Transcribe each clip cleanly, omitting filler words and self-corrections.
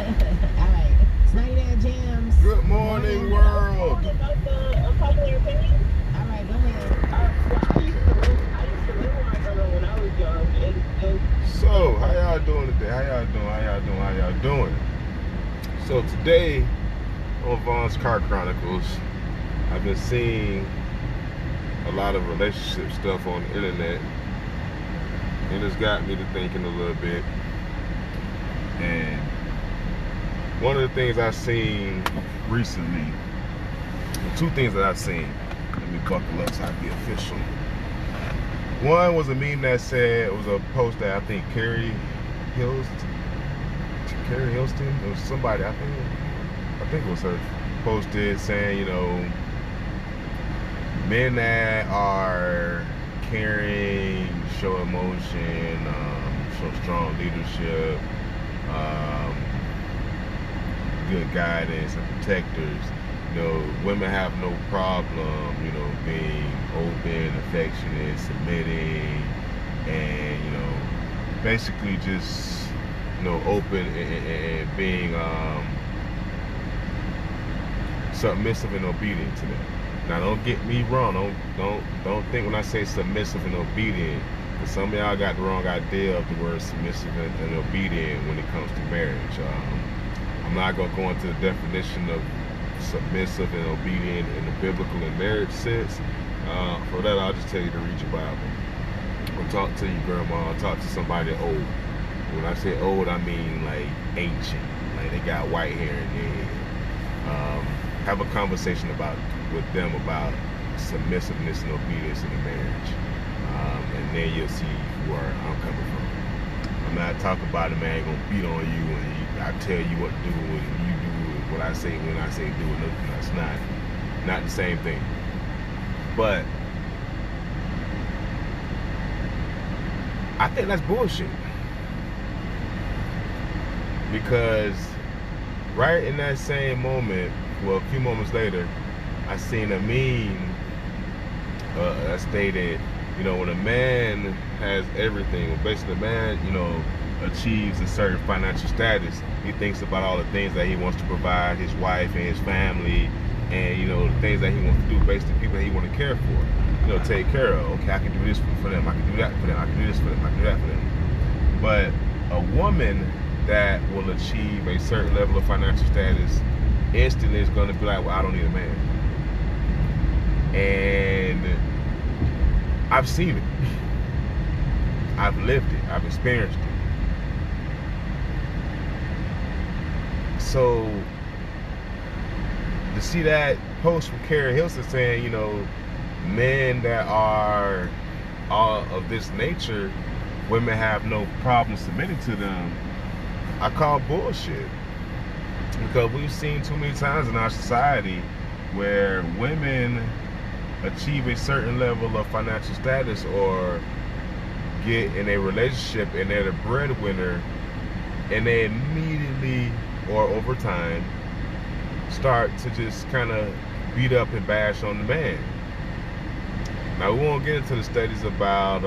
Alright. Snaggy Jams. Good morning, world. About the unpopular opinion. Alright, go ahead. Well, I used to live where I grew up when I was young, and So, how y'all doing today? How y'all doing? So today on Vaughn's Car Chronicles, I've been seeing a lot of relationship stuff on the internet, and it's got me to thinking a little bit. And one of the things I've seen recently, two things that I've seen, let me buckle up so I can be official. One was a meme that said, it was a post that I think Carrie Hilston, it was somebody, I think it was her, posted saying, men that are caring, show emotion, show strong leadership, good guidance and protectors, women have no problem, being open, affectionate, submitting, and, basically just, open and being submissive and obedient to them. Now, don't get me wrong. Don't think when I say submissive and obedient, because some of y'all got the wrong idea of the word submissive and obedient when it comes to marriage. I'm not going to go into the definition of submissive and obedient in the biblical and marriage sense. For that, I'll just tell you to read your Bible. Or talk to your grandma, or talk to somebody old. When I say old, I mean like ancient. Like they got white hair in their head. Have a conversation with them about submissiveness and obedience in a marriage. And then you'll see where I'm coming from. I'm not talking about a man gonna beat on you and I tell you what to do and you do what I say when I say do it. That's not the same thing. But I think that's bullshit. Because right in that same moment, well, a few moments later, I seen a meme that stated, when a man has everything, well, basically a man, achieves a certain financial status, he thinks about all the things that he wants to provide his wife and his family, and the things that he wants to do based on people that he want to care for, take care of. Okay, I can do this for them, I can do that for them, I can do this for them, I can do that for them. But a woman that will achieve a certain level of financial status instantly is going to be like, well, I don't need a man. And I've seen it. I've lived it. I've experienced it. So to see that post from Carrie Hilson saying, men that are all of this nature, women have no problem submitting to them, I call bullshit. Because we've seen too many times in our society where women achieve a certain level of financial status or get in a relationship and they're the breadwinner, and they immediately or over time start to just kind of beat up and bash on the man. Now, we won't get into the studies about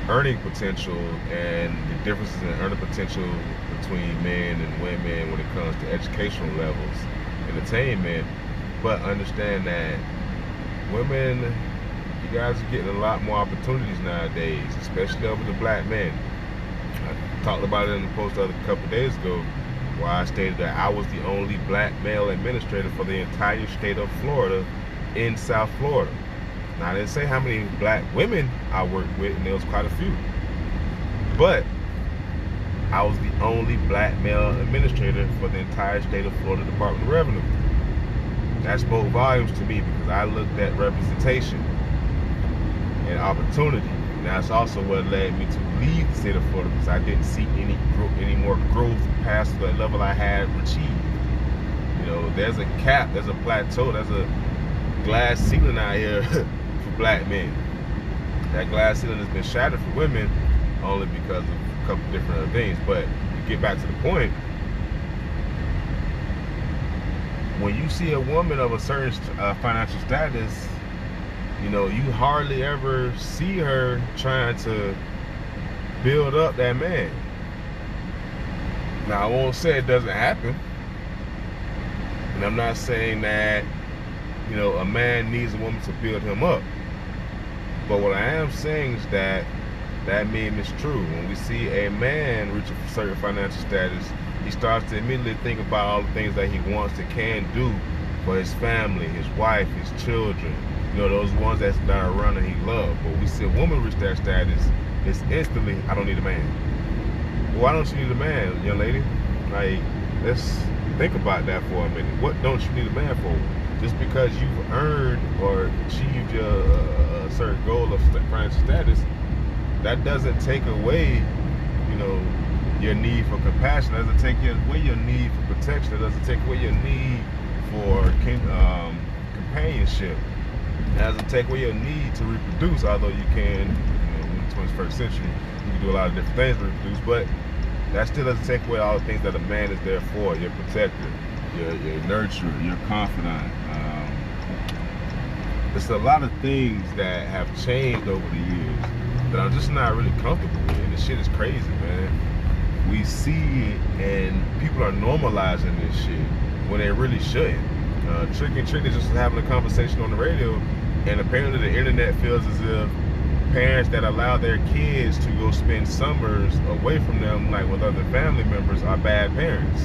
earning potential and the differences in earning potential between men and women when it comes to educational levels and attainment, but understand that women, you guys are getting a lot more opportunities nowadays, especially over the black men. I talked about it in the post a couple of days ago where I stated that I was the only black male administrator for the entire state of Florida in South Florida. Now, I didn't say how many black women I worked with, and there was quite a few. But I was the only black male administrator for the entire state of Florida Department of Revenue. That spoke volumes to me because I looked at representation and opportunity. And that's also what led me to leave the state of Florida, because I didn't see any more growth past the level I had achieved. There's a cap, there's a plateau, there's a glass ceiling out here for black men. That glass ceiling has been shattered for women only because of a couple different other things. But to get back to the point, when you see a woman of a certain financial status, you hardly ever see her trying to build up that man. Now, I won't say it doesn't happen. And I'm not saying that, a man needs a woman to build him up. But what I am saying is that meme is true. When we see a man reach a certain financial status, he starts to immediately think about all the things that he wants and can do for his family, his wife, his children. Those ones that are around and he loves. But we see a woman reach that status, it's instantly, I don't need a man. Well, why don't you need a man, young lady? Like, let's think about that for a minute. What don't you need a man for? Just because you've earned or achieved a certain goal of financial status, that doesn't take away, your need for compassion. That doesn't take away your need for protection. That doesn't take away your need for companionship. It doesn't take away your need to reproduce, although you can, in the 21st century, you can do a lot of different things to reproduce, but that still doesn't take away all the things that a man is there for: your protector, your nurturer, your confidant. There's a lot of things that have changed over the years that I'm just not really comfortable with, and this shit is crazy, man. We see it, and people are normalizing this shit when they really shouldn't. Tricky and Trinity just was having a conversation on the radio, and apparently the internet feels as if parents that allow their kids to go spend summers away from them, like with other family members, are bad parents.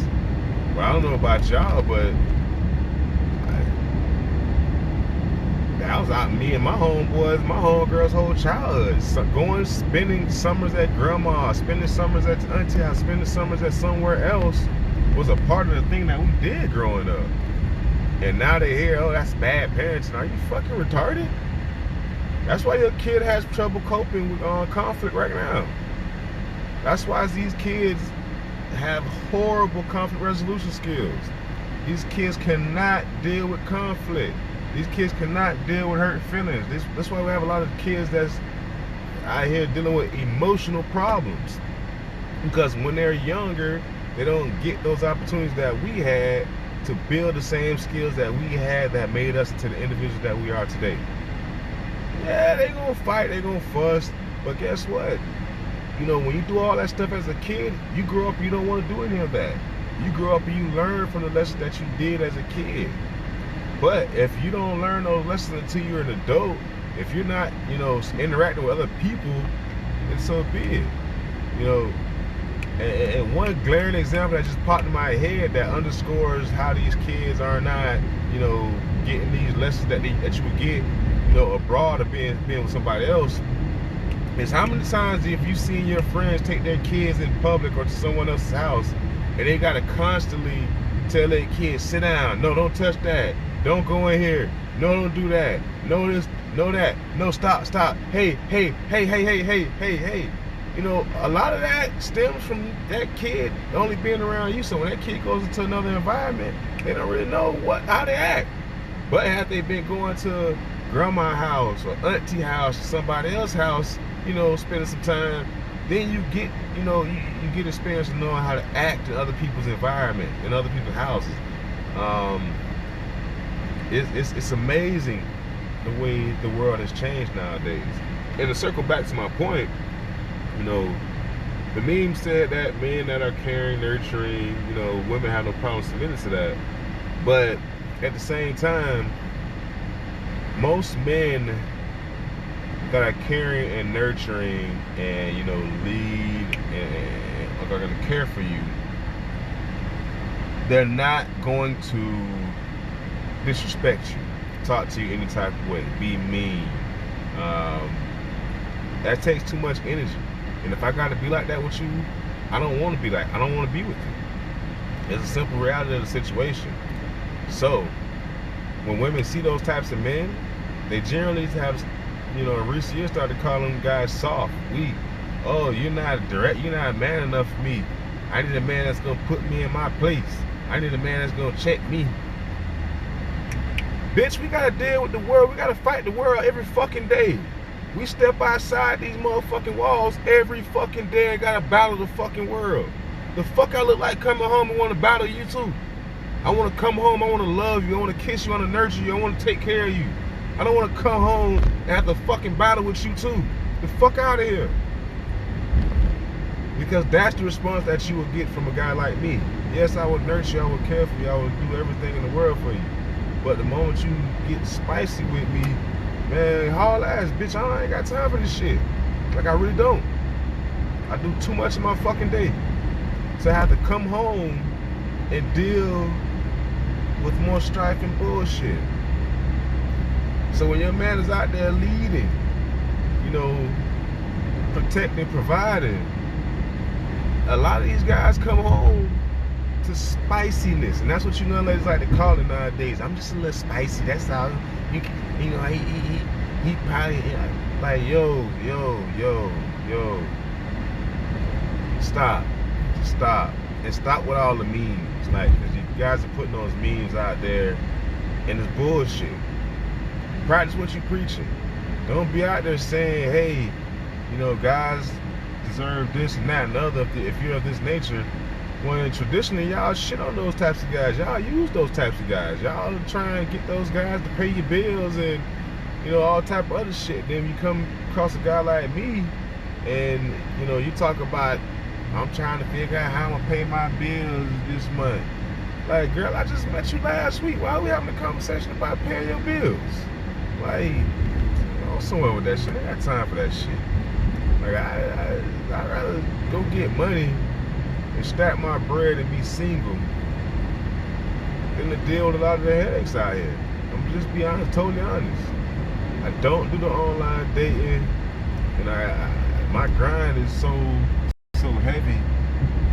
Well, I don't know about y'all, but that was out me and my homeboys, my homegirls' whole childhood. So spending summers at grandma, spending summers at auntie house, spending summers at somewhere else was a part of the thing that we did growing up. And now they hear, oh, that's bad parenting. Are you fucking retarded? That's why your kid has trouble coping with conflict right now. That's why these kids have horrible conflict resolution skills. These kids cannot deal with conflict. These kids cannot deal with hurt feelings. That's why we have a lot of kids that's out here dealing with emotional problems. Because when they're younger, they don't get those opportunities that we had to build the same skills that we had that made us into the individuals that we are today. Yeah, they gonna fight, they gonna fuss, but guess what? When you do all that stuff as a kid, you grow up, you don't want to do any of that. You grow up and you learn from the lessons that you did as a kid. But if you don't learn those lessons until you're an adult, if you're not, interacting with other people, then so be it. And one glaring example that just popped in my head that underscores how these kids are not, getting these lessons that you would get, abroad or being with somebody else, is how many times have you seen your friends take their kids in public or to someone else's house, and they gotta constantly tell their kids, sit down, no, don't touch that, don't go in here, no, don't do that, no this, no that, no, stop, hey. A lot of that stems from that kid only being around you. So when that kid goes into another environment, they don't really know how they act. But had they been going to grandma's house or auntie house or somebody else's house, spending some time, then you get, you get experience of knowing how to act in other people's environment, in other people's houses. It's amazing the way the world has changed nowadays. And to circle back to my point, the meme said that men that are caring, nurturing, women have no problem submitting to that. But at the same time, most men that are caring and nurturing and, lead and are going to care for you, they're not going to disrespect you, talk to you any type of way, be mean. That takes too much energy. And if I gotta be like that with you, I don't want to be with you. It's a simple reality of the situation. So when women see those types of men, they generally have, in recent years started calling guys soft, weak. Oh, you're not direct, you're not man enough for me. I need a man that's gonna put me in my place. I need a man that's gonna check me. Bitch, we gotta deal with the world. We gotta fight the world every fucking day. We step outside these motherfucking walls every fucking day and gotta battle the fucking world. The fuck I look like coming home and want to battle you too? I want to come home, I want to love you, I want to kiss you, I want to nurture you, I want to take care of you. I don't want to come home and have to fucking battle with you too. The fuck out of here. Because that's the response that you will get from a guy like me. Yes, I would nurture you, I would care for you, I would do everything in the world for you. But the moment you get spicy with me, man, haul ass, bitch, I ain't got time for this shit. Like, I really don't. I do too much in my fucking day to have to come home and deal with more strife and bullshit. So when your man is out there leading, you know, protecting, providing, a lot of these guys come home to spiciness, and that's what you know ladies like to call it nowadays. I'm just a little spicy. That's all. You know, he probably like yo. Stop, just stop, and stop with all the memes. Like, cause you guys are putting those memes out there, and it's bullshit. Practice what you're preaching. Don't be out there saying, hey, you know, guys deserve this and that and other if you're of this nature. When traditionally y'all shit on those types of guys, y'all use those types of guys, y'all try and get those guys to pay your bills and, you know, all type of other shit. Then you come across a guy like me, and you know, you talk about, I'm trying to figure out how I'm gonna pay my bills this month. Like, girl, I just met you last week. Why are we having a conversation about paying your bills? Like, go somewhere with that shit. I ain't got time for that shit. Like, I'd rather go get money and stack my bread and be single than to deal with a lot of the headaches out here. I'm just be honest, totally honest. I don't do the online dating, and my grind is so heavy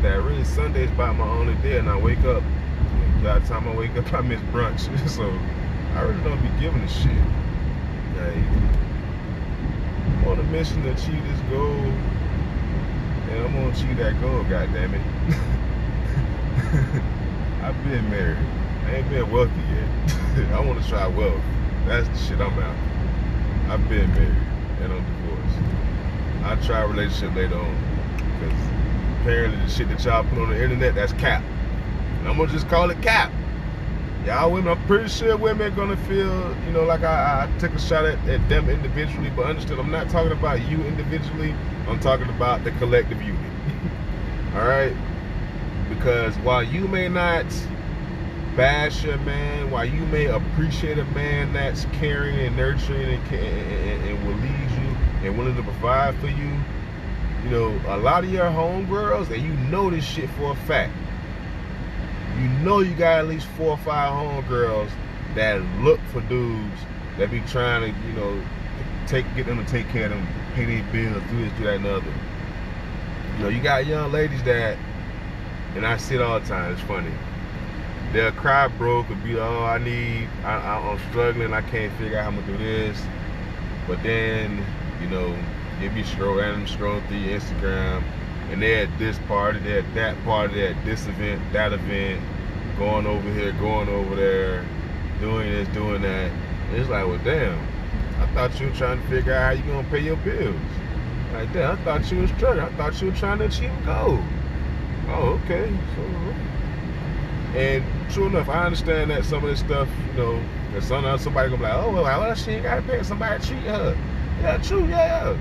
that really Sunday's about my only day, and I wake up. By the time I wake up, I miss brunch, so I really don't be giving a shit. Like, I'm on a mission to achieve this goal, and I'm gonna achieve that goal, goddammit. I've been married. I ain't been wealthy yet. I wanna try wealth. That's the shit I'm out. I've been married, and I'm divorced. I'll try a relationship later on, because apparently the shit that y'all put on the internet, that's cap. And I'm gonna just call it cap. Y'all women, I'm pretty sure women are gonna feel, you know, like I took a shot at them individually, but understand, I'm not talking about you individually, I'm talking about the collective unit. Alright? Because while you may not bash your man, while you may appreciate a man that's caring and nurturing and will lead you and willing to provide for you, you know, a lot of your homegirls, and you know this shit for a fact, you know you got at least 4 or 5 homegirls that look for dudes that be trying to, you know, get them to take care of them, pay their bills, do this, do that, and the other. You know, you got young ladies that, and I see it all the time, it's funny, they'll cry broke and be like, oh, I'm struggling, I can't figure out how I'm gonna do this. But then, you know, they be scrolling through your Instagram, and they're at this party, they're at that party, they're at this event, that event, going over here, going over there, doing this, doing that. And it's like, well, damn, I thought you were trying to figure out how you gonna pay your bills. Like, damn, I thought you was struggling. I thought you were trying to achieve a goal. Oh, okay. So, and true enough, I understand that some of this stuff, you know, that somebody gonna be like, oh, well, she ain't gotta pay somebody treat her. Yeah, true, yeah.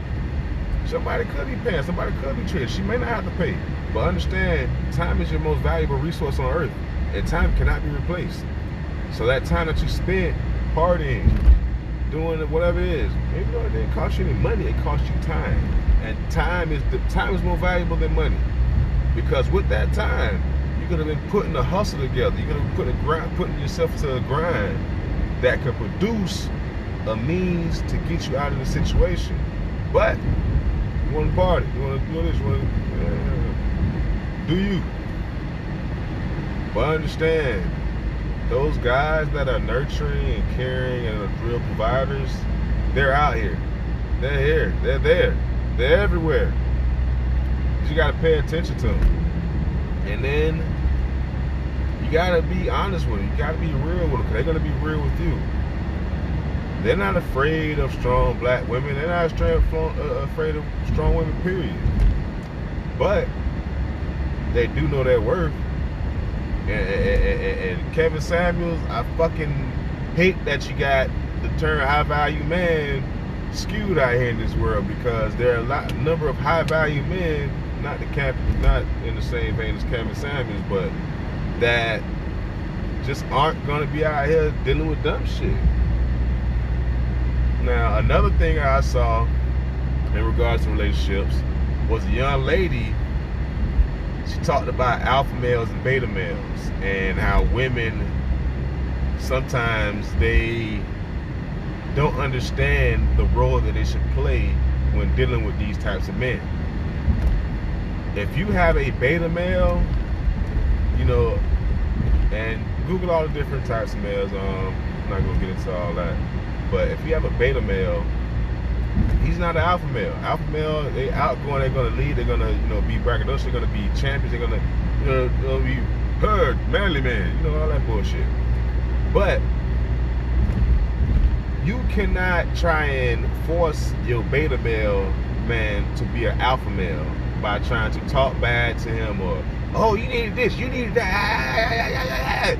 Somebody could be paying, somebody could be treated. She may not have to pay. But understand, time is your most valuable resource on earth. And time cannot be replaced. So that time that you spent partying, doing whatever it is, maybe it didn't cost you any money, it cost you time. And time is more valuable than money. Because with that time, you could have been putting a hustle together. You could have been putting yourself to a grind that could produce a means to get you out of the situation. But you want to party, you want to do this, you want to do you. But understand, those guys that are nurturing and caring and are real providers, they're out here. They're here. They're there. They're everywhere. You got to pay attention to them. And then you got to be honest with them. You got to be real with them, because they're going to be real with you. They're not afraid of strong black women. They're not afraid of strong women, period. But they do know their worth. And Kevin Samuels, I fucking hate that you got the term high value man skewed out here in this world, because there are a number of high value men not in the same vein as Kevin Samuels, but that just aren't gonna be out here dealing with dumb shit. Now, another thing I saw in regards to relationships was a young lady. She talked about alpha males and beta males and how women sometimes they don't understand the role that they should play when dealing with these types of men. If you have a beta male, you know, and Google all the different types of males. I'm not gonna get into all that, but if you have a beta male, he's not an alpha male. Alpha male, they outgoing, they're gonna lead, they're gonna, you know, be braggadocious, they're gonna be champions, they're gonna, you know, they'll be heard, manly man, you know, all that bullshit. But you cannot try and force your beta male man to be an alpha male by trying to talk bad to him or, oh, you needed this, you needed that.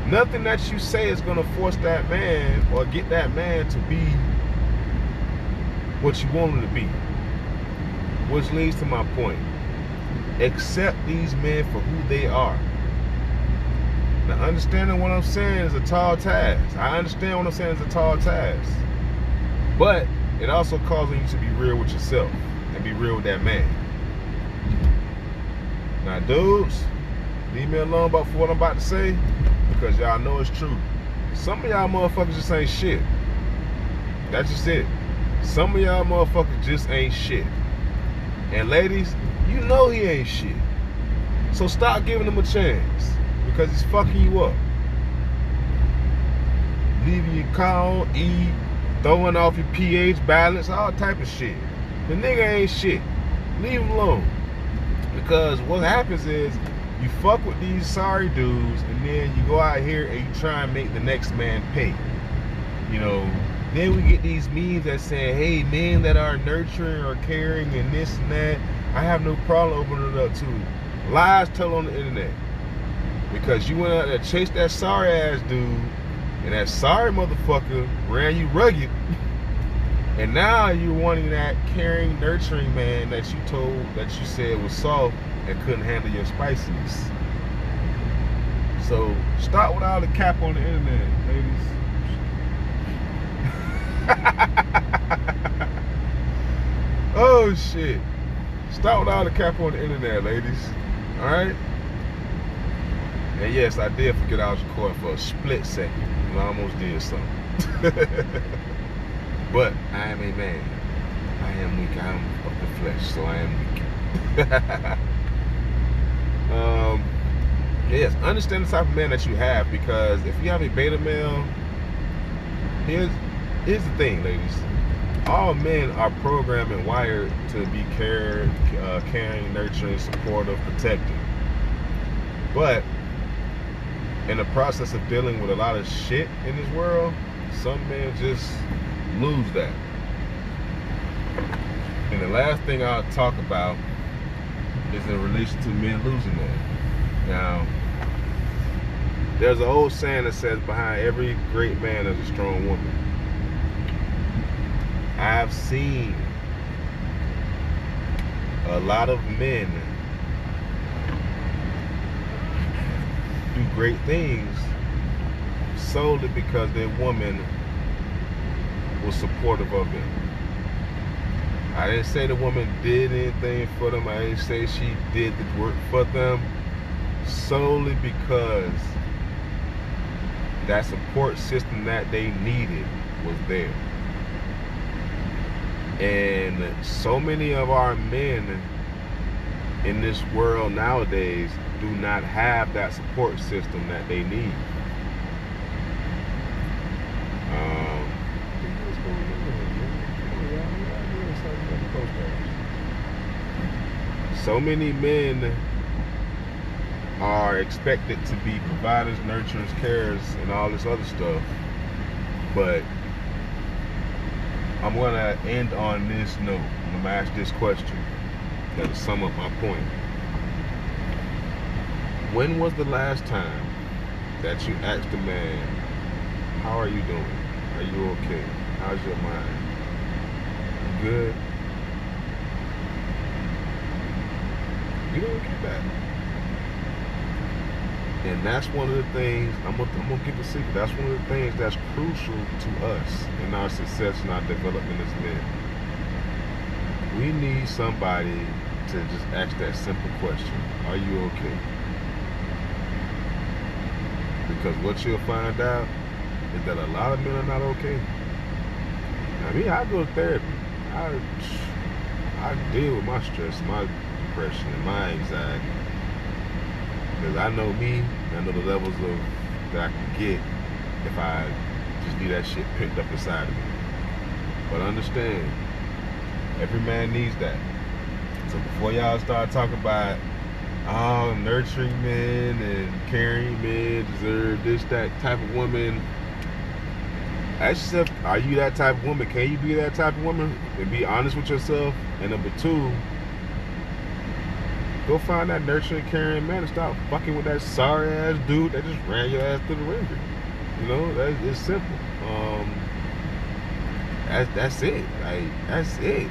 Nothing that you say is gonna force that man or get that man to be what you want him to be. Which leads to my point. Accept these men for who they are. Now, understanding what I'm saying is a tall task. I understand what I'm saying is a tall task. But it also calls on you to be real with yourself and be real with that man. Now, dudes, leave me alone about for what I'm about to say, because y'all know it's true. Some of y'all motherfuckers just ain't shit. That's just it. Some of y'all motherfuckers just ain't shit. And ladies, you know he ain't shit. So stop giving him a chance, because he's fucking you up. Leaving you calm, eat, throwing off your pH balance, all type of shit. The nigga ain't shit. Leave him alone. Because what happens is you fuck with these sorry dudes, and then you go out here and you try and make the next man pay. You know, then we get these memes that say, hey, men that are nurturing or caring and this and that, I have no problem opening it up to. Lies told on the internet. Because you went out there and chased that sorry ass dude, and that sorry motherfucker ran you rugged. And now you're wanting that caring, nurturing man that you said was soft and couldn't handle your spiciness. So start with all the cap on the internet, ladies. Oh shit. Start with all the cap on the internet, ladies. Alright? And yes, I did forget I was recording for a split second. I almost did something. But I am a man. I am weak. I am of the flesh, so I am weak. Yes, understand the type of man that you have, because if you have a beta male, here's the thing, ladies. All men are programmed and wired to be caring, nurturing, supportive, protecting. But in the process of dealing with a lot of shit in this world, some men just lose that. And the last thing I'll talk about is in relation to men losing that. Now, there's an old saying that says, behind every great man there's a strong woman. I've seen a lot of men do great things solely because their woman was supportive of them. I didn't say the woman did anything for them. I didn't say she did the work for them, solely because that support system that they needed was there. And so many of our men in this world nowadays do not have that support system that they need. So many men are expected to be providers, nurturers, carers, and all this other stuff. But I'm going to end on this note. I'm going to ask this question that'll sum up my point. When was the last time that you asked a man, how are you doing? Are you okay? How's your mind? You good? You don't get that. And that's one of the things, I'm gonna give a secret, that's one of the things that's crucial to us in our success and our development as men. We need somebody to just ask that simple question, are you okay? Because what you'll find out is that a lot of men are not okay. I mean, I go to therapy. I deal with my stress, my depression, and my anxiety. Because I know me, I know the levels of that I can get if I just leave that shit picked up inside of me. But understand, every man needs that. So before y'all start talking about nurturing men and caring men deserve this, that type of woman, ask yourself, are you that type of woman? Can you be that type of woman? And be honest with yourself. And number two, go find that nurturing, caring man and stop fucking with that sorry ass dude that just ran your ass through the ringer. You know, it's simple. That's it. Like, that's it.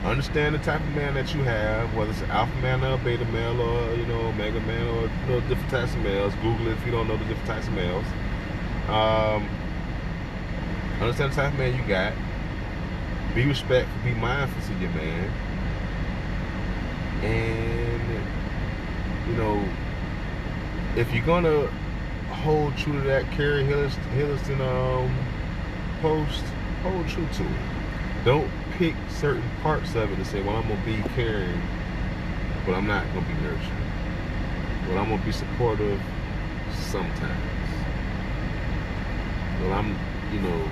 Understand the type of man that you have, whether it's an alpha man or a beta male or, you know, omega man or, you know, different types of males. Google it if you don't know the different types of males. Understand the type of man you got. Be respectful, be mindful to your man. And, you know, if you're gonna hold true to that Carrie Hilliston post, hold true to it. Don't pick certain parts of it and say, well, I'm gonna be caring, but I'm not gonna be nurturing. Well, I'm gonna be supportive sometimes. Well, I'm, you know,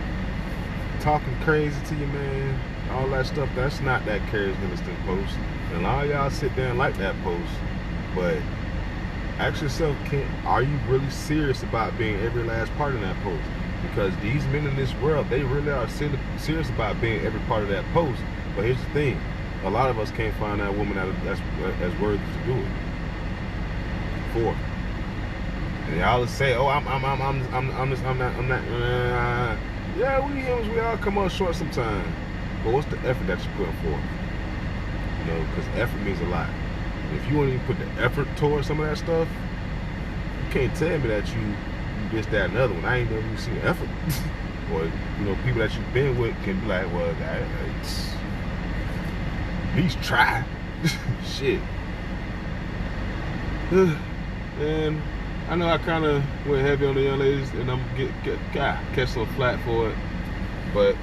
talking crazy to you, man, all that stuff, that's not that Carrie Hilliston post. And a lot of y'all sit there and like that post, but ask yourself, are you really serious about being every last part of that post? Because these men in this world, they really are serious about being every part of that post. But here's the thing, a lot of us can't find that woman that's worthy to do it for. And y'all say, oh, I'm not. Yeah, we all come up short sometimes. But what's the effort that you're putting forth? You know, because effort means a lot. And if you won't even put the effort towards some of that stuff, you can't tell me that you this, that, and another one. I ain't never even seen effort. Or, you know, people that you've been with can be like, well, at least try. Shit. And I know I kind of went heavy on the young ladies, and I'm catch some flat for it. But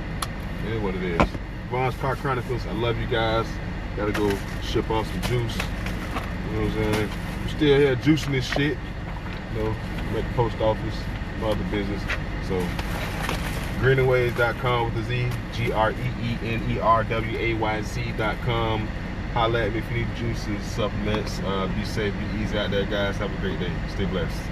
it is what it is. Vaughn's Car Chronicles, I love you guys. Gotta go ship off some juice. You know what I'm saying? I'm still here juicing this shit. You know, I'm at the post office, my other business. So, greenerways.com with a Z, GREENERWAYZ.com. Holla at me if you need juices, supplements. Be safe, be easy out there, guys. Have a great day. Stay blessed.